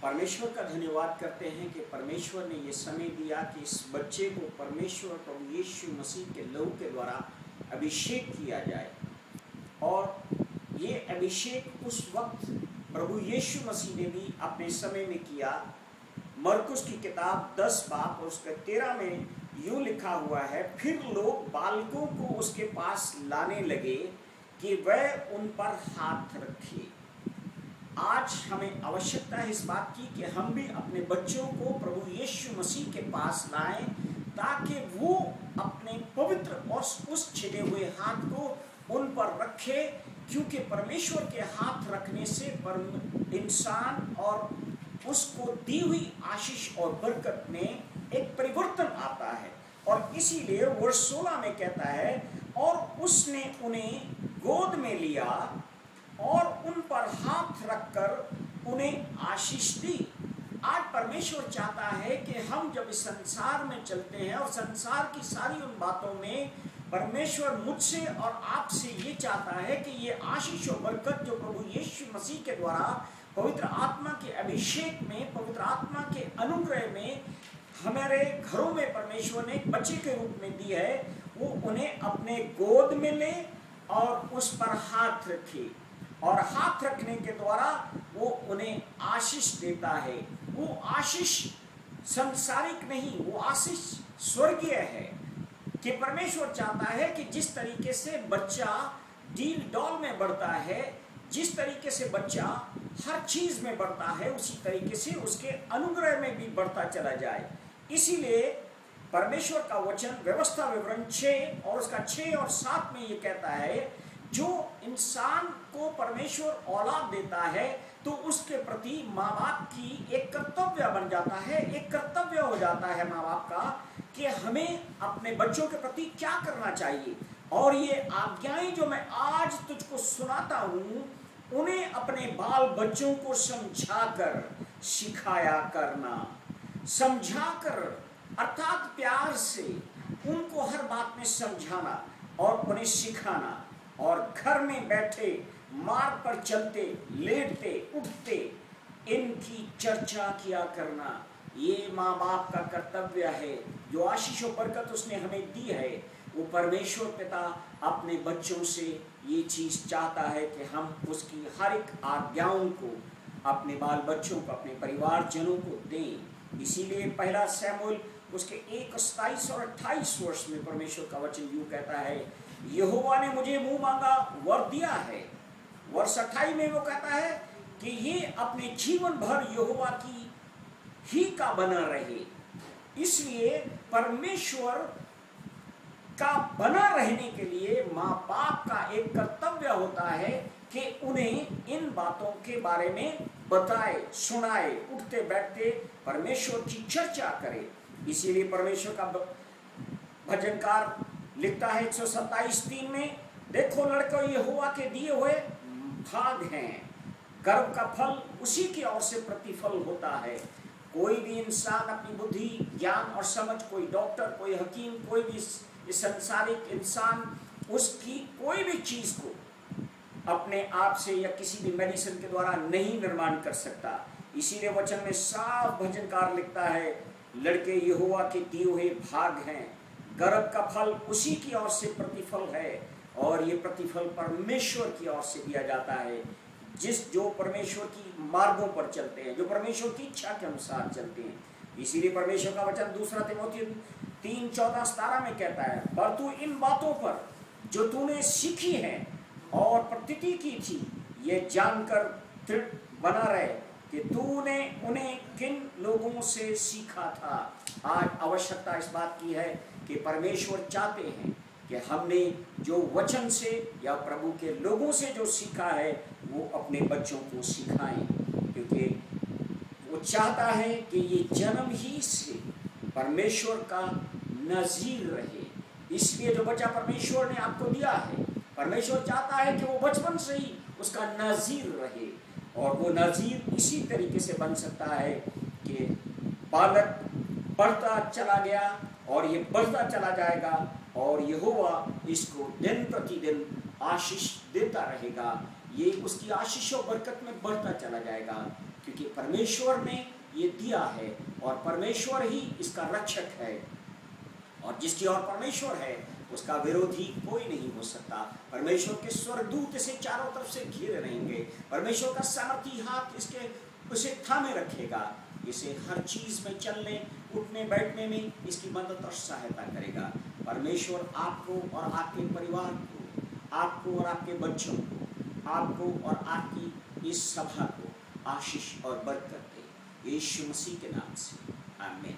परमेश्वर का धन्यवाद करते हैं कि परमेश्वर ने ये समय दिया कि इस बच्चे को परमेश्वर प्रभु यीशु मसीह के लहू के द्वारा अभिषेक किया जाए। और ये अभिषेक उस वक्त प्रभु यीशु मसीह ने भी अपने समय में किया। मरकुस की किताब 10 बाब और उसके 13 में यूँ लिखा हुआ है, फिर लोग बालकों को उसके पास लाने लगे कि वह उन पर हाथ रखे। आज हमें आवश्यकता है इस बात की कि हम भी अपने बच्चों को प्रभु यीशु मसीह के पास लाएं, ताकि वो अपने पवित्र और उस छिले हुए हाथ को उन पर रखे, क्योंकि परमेश्वर के हाथ रखने से इंसान और उसको दी हुई आशीष और बरकत में एक परिवर्तन आता है। और इसीलिए वर्ष 16 में कहता है, और उसने उन्हें गोद में लिया और उन पर हाथ रखकर उन्हें आशीष दी। आज परमेश्वर चाहता है कि हम जब इस संसार में चलते हैं और संसार की सारी उन बातों में परमेश्वर मुझसे और आपसे ये चाहता है कि ये आशीष और बरकत जो प्रभु यीशु मसीह के द्वारा पवित्र आत्मा के अभिषेक में, पवित्र आत्मा के अनुग्रह में हमारे घरों में परमेश्वर ने एक बच्चे के रूप में दी है, वो उन्हें अपने गोद में ले और उस पर हाथ रखे। और हाथ रखने के द्वारा वो उन्हें आशीष देता है। वो आशीष संसारिक नहीं, वो आशीष स्वर्गीय है। कि परमेश्वर चाहता है कि जिस तरीके से बच्चा डील डॉल में बढ़ता है, जिस तरीके से बच्चा हर चीज में बढ़ता है, उसी तरीके से उसके अनुग्रह में भी बढ़ता चला जाए। इसीलिए परमेश्वर का वचन व्यवस्था विवरण 6 और उसका 6 और 7 में ये कहता है, जो इंसान को परमेश्वर औलाद देता है तो उसके प्रति माँ बाप की एक कर्तव्य बन जाता है, एक कर्तव्य हो जाता है माँ बाप का कि हमें अपने बच्चों के प्रति क्या करना चाहिए। और ये आज्ञाएं जो मैं आज तुझको सुनाता हूँ, उन्हें अपने बाल बच्चों को समझाकर सिखाया करना। समझाकर अर्थात प्यार से उनको हर बात में समझाना और उन्हें सिखाना। और घर में बैठे, मार्ग पर चलते, लेटते, उठते इनकी चर्चा किया करना। ये माँ बाप का कर्तव्य है। जो आशीष और बरकत उसने हमें दी है, वो परमेश्वर पिता अपने बच्चों से ये चीज़ चाहता है कि हम उसकी हर एक आज्ञाओं को अपने बाल बच्चों को, अपने परिवारजनों को दें। इसीलिए पहला शमूएल उसके 1:27 और 28 वर्ष में परमेश्वर का वचन यूँ कहता है, यहोवा ने मुझे मुंह मांगा वर दिया है। वर्ष 28 में वो कहता है कि ये अपने जीवन भर यहोवा की ही का बना रहे। इसलिए परमेश्वर का बना रहने के लिए माँ बाप का एक कर्तव्य होता है कि उन्हें इन बातों के बारे में बताए, सुनाए, उठते बैठते परमेश्वर की चर्चा करे। इसीलिए परमेश्वर का भजनकार लिखता है 127:3 में, देखो लड़कों, यहोवा के दिए हुए भाग हैं, गर्व का फल उसी की ओर से प्रतिफल होता है। कोई भी इंसान अपनी बुद्धि, ज्ञान और समझ, कोई डॉक्टर, कोई हकीम, कोई भी इस संसारिक इंसान उसकी कोई भी चीज को अपने आप से या किसी भी मेडिसिन के द्वारा नहीं निर्माण कर सकता। इसीलिए वचन में साफ भजनकार लिखता है, लड़के यहोवा के दिए हुए भाग हैं, गर्व का फल उसी की ओर से प्रतिफल है। और ये प्रतिफल परमेश्वर की ओर से दिया जाता है, जो परमेश्वर की मार्गों पर चलते हैं, जो परमेश्वर की इच्छा के अनुसार चलते हैं। इसीलिए परमेश्वर का वचन 2 तीमुथियुस 3:14-17 में कहता है, पर तू इन बातों पर जो तूने सीखी है और प्रतिति की थी, ये जानकर दृढ़ बना रहे कि तूने उन्हें किन लोगों से सीखा था। आज आवश्यकता इस बात की है कि परमेश्वर चाहते हैं कि हमने जो वचन से या प्रभु के लोगों से जो सीखा है वो अपने बच्चों को सिखाएं, क्योंकि वो चाहता है कि ये जन्म ही से परमेश्वर का नजीर रहे। इसलिए जो बच्चा परमेश्वर ने आपको दिया है, परमेश्वर चाहता है कि वो बचपन से ही उसका नजीर रहे। और वो नजीर इसी तरीके से बन सकता है कि बालक बढ़ता चला गया और ये बढ़ता चला जाएगा और यहोवा इसको दिन प्रतिदिन आशीष देता रहेगा। ये उसकी आशीष और बरकत में बढ़ता चला जाएगा। क्योंकि परमेश्वर ने ये दिया है और परमेश्वर ही इसका रक्षक है, और जिसकी ओर परमेश्वर है उसका विरोधी कोई नहीं हो सकता। परमेश्वर के स्वर्गदूत इसे चारों तरफ से घेरे रहेंगे, परमेश्वर का सामर्थी हाथ इसके उसे थामे रखेगा, इसे हर चीज में चलने उठने बैठने में इसकी मदद और सहायता करेगा। परमेश्वर आपको और आपके परिवार को, आपको और आपके बच्चों को, आपको और आपकी इस सभा को आशीष और बरकत दे, यीशु मसीह के नाम से, आमीन।